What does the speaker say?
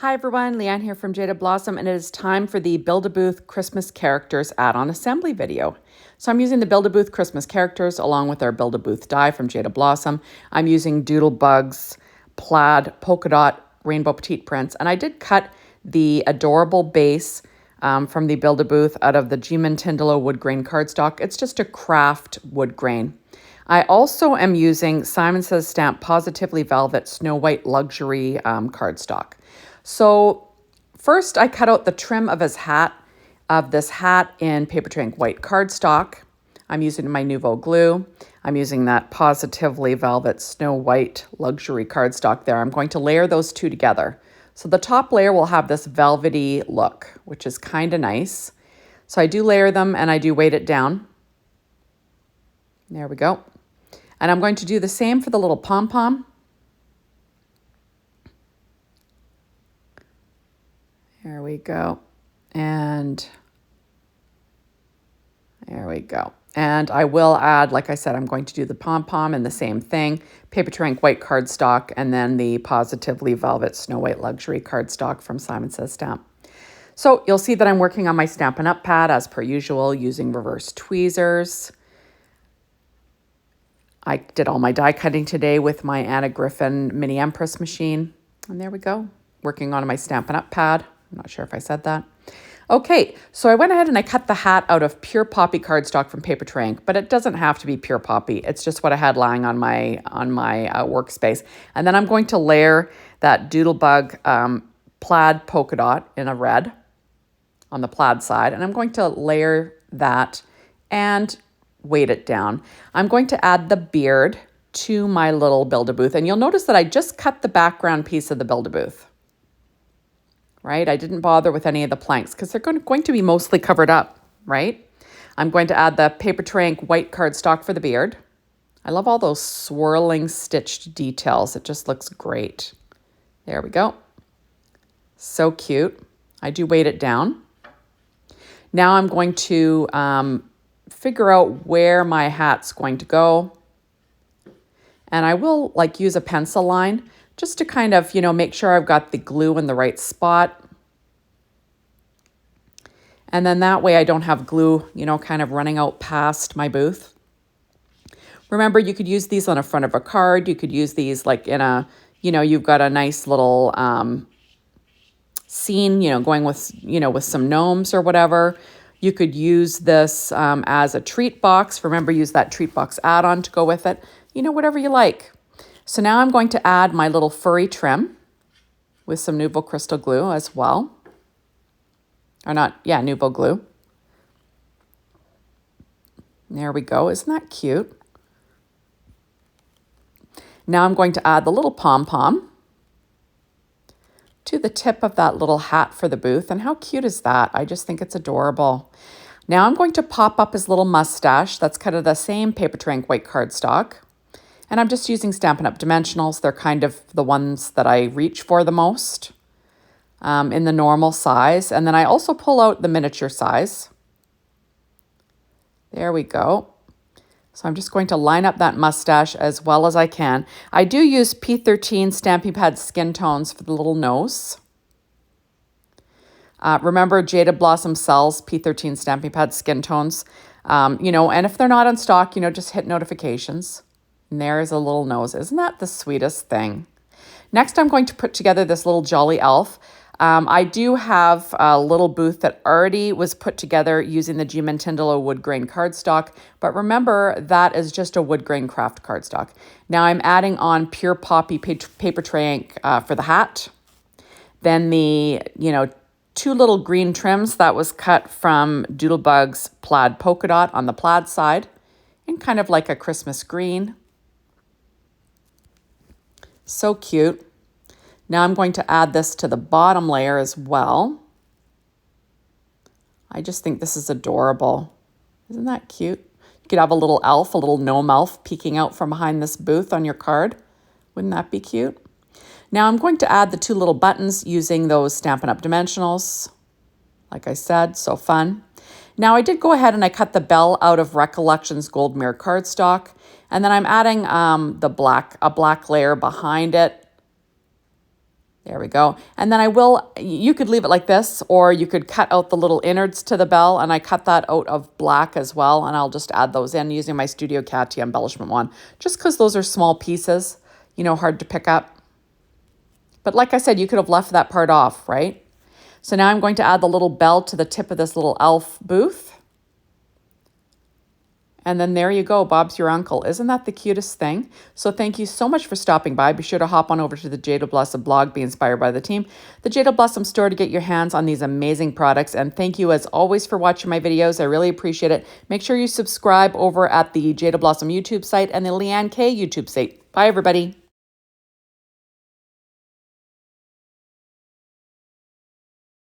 Hi everyone, Leanne here from Jaded Blossom, and it is time for the Build-A-Booth Christmas Characters add-on assembly video. So I'm using the Build-A-Booth Christmas Characters along with our Build-A-Booth die from Jaded Blossom. I'm using Doodlebug's Plaid Polka Dot Rainbow Petite prints, and I did cut the adorable base from the Build-A-Booth out of the Gmund Tindalo Woodgrain cardstock. It's just a craft wood grain. I also am using Simon Says Stamp Pawsitively Velvet Snow White Luxury cardstock. So first I cut out the trim of this hat in Paper Tray Ink white cardstock. I'm using my Nouveau glue. I'm using that Pawsitively Velvet Snow White Luxury cardstock there. I'm going to layer those two together. So the top layer will have this velvety look, which is kind of nice. So I do layer them and I do weight it down. There we go. And I'm going to do the same for the little pom-pom. There we go. And there we go. And I will add, like I said, I'm going to do the pom-pom and the same thing. Paper Tray Ink white cardstock and then the Pawsitively Velvet Snow White Luxury cardstock from Simon Says Stamp. So you'll see that I'm working on my Stampin' Up! Pad as per usual using reverse tweezers. I did all my die cutting today with my Anna Griffin Mini Empress machine. And there we go, working on my Stampin' Up! Pad. I'm not sure if I said that. Okay, so I went ahead and I cut the hat out of pure poppy cardstock from Paper Tray Ink, but it doesn't have to be pure poppy. It's just what I had lying on my workspace. And then I'm going to layer that Doodlebug Plaid polka dot in a red on the plaid side. And I'm going to layer that and weight it down. I'm going to add the beard to my little Build-A-Booth. And you'll notice that I just cut the background piece of the Build-A-Booth. Right? I didn't bother with any of the planks because they're going to be mostly covered up, right? I'm going to add the Paper Tray Ink white cardstock for the beard. I love all those swirling stitched details. It just looks great. There we go. So cute. I do weight it down. Now I'm going to figure out where my hat's going to go. And I will use a pencil line just to kind of, make sure I've got the glue in the right spot. And then that way I don't have glue, kind of running out past my booth. Remember, you could use these on the front of a card. You could use these in a, you've got a nice little scene, going with, with some gnomes or whatever. You could use this as a treat box. Remember, use that treat box add-on to go with it. Whatever you like. So now I'm going to add my little furry trim with some Nouveau Crystal glue as well. Nouveau glue. There we go. Isn't that cute? Now I'm going to add the little pom-pom to the tip of that little hat for the booth. And how cute is that? I just think it's adorable. Now I'm going to pop up his little mustache. That's cut of the same Paper Tray Ink white cardstock. And I'm just using Stampin' Up! Dimensionals. They're kind of the ones that I reach for the most in the normal size. And then I also pull out the miniature size. There we go. So I'm just going to line up that mustache as well as I can. I do use P13 Stampin' Pad Skin Tones for the little nose. Remember, Jaded Blossom sells P13 Stampin' Pad Skin Tones. And if they're not in stock, just hit notifications. And there's a little nose. Isn't that the sweetest thing? Next, I'm going to put together this little jolly elf. I do have a little booth that already was put together using the Gmund Tindalo Woodgrain cardstock. But remember, that is just a wood grain craft cardstock. Now I'm adding on pure poppy Paper Tray Ink for the hat. Then the, two little green trims that was cut from Doodlebug's Plaid polka dot on the plaid side in kind of like a Christmas green. So cute. Now I'm going to add this to the bottom layer as well. I just think this is adorable. Isn't that cute? You could have a little elf, a little gnome elf peeking out from behind this booth on your card. Wouldn't that be cute? Now I'm going to add the two little buttons using those Stampin' Up! Dimensionals. Like I said, so fun. Now I did go ahead and I cut the bell out of Recollections Gold Mirror cardstock. And then I'm adding a black layer behind it. There we go. And then you could leave it like this, or you could cut out the little innards to the bell, and I cut that out of black as well, and I'll just add those in using my Studio Katia embellishment wand, just because those are small pieces, you know, hard to pick up. But like I said, you could have left that part off, right? So now I'm going to add the little bell to the tip of this little elf booth. And then there you go, Bob's your uncle. Isn't that the cutest thing? So thank you so much for stopping by. Be sure to hop on over to the Jaded Blossom blog, be inspired by the team, the Jaded Blossom store, to get your hands on these amazing products. And thank you as always for watching my videos. I really appreciate it. Make sure you subscribe over at the Jaded Blossom YouTube site and the Leanne K YouTube site. Bye, everybody.